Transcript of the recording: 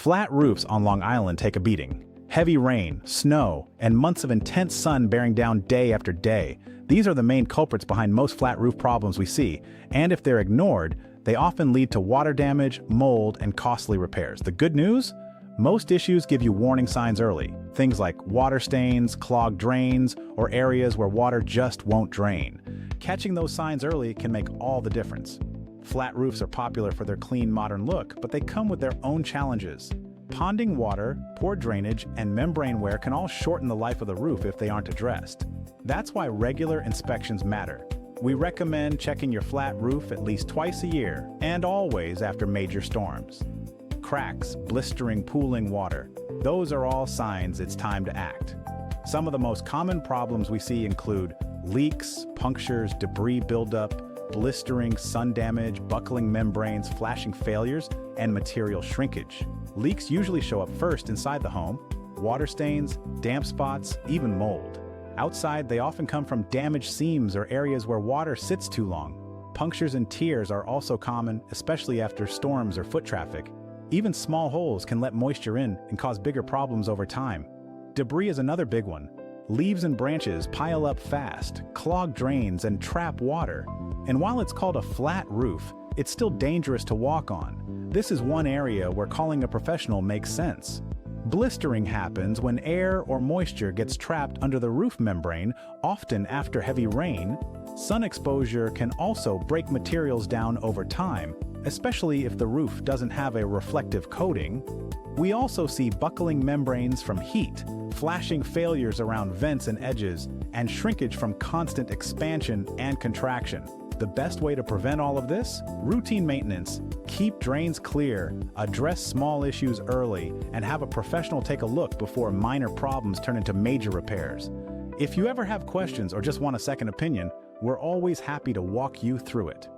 Flat roofs on Long Island take a beating. Heavy rain, snow, and months of intense sun bearing down day after day. These are the main culprits behind most flat roof problems we see, and if they're ignored, they often lead to water damage, mold, and costly repairs. The good news? Most issues give you warning signs early. Things like water stains, clogged drains, or areas where water just won't drain. Catching those signs early can make all the difference. Flat roofs are popular for their clean, modern look, but they come with their own challenges. Ponding water, poor drainage, and membrane wear can all shorten the life of the roof if they aren't addressed. That's why regular inspections matter. We recommend checking your flat roof at least twice a year, and always after major storms. Cracks, blistering, pooling water. Those are all signs it's time to act. Some of the most common problems we see include leaks, punctures, debris buildup, blistering, sun damage, buckling membranes, flashing failures, and material shrinkage. Leaks usually show up first inside the home, water stains, damp spots, even mold. Outside, they often come from damaged seams or areas where water sits too long. Punctures and tears are also common, especially after storms or foot traffic. Even small holes can let moisture in and cause bigger problems over time. Debris is another big one. Leaves and branches pile up fast, clog drains, and trap water. And while it's called a flat roof, it's still dangerous to walk on. This is one area where calling a professional makes sense. Blistering happens when air or moisture gets trapped under the roof membrane, often after heavy rain. Sun exposure can also break materials down over time, especially if the roof doesn't have a reflective coating. We also see buckling membranes from heat, flashing failures around vents and edges, and shrinkage from constant expansion and contraction. The best way to prevent all of this? Routine maintenance. Keep drains clear, address small issues early, and have a professional take a look before minor problems turn into major repairs. If you ever have questions or just want a second opinion, we're always happy to walk you through it.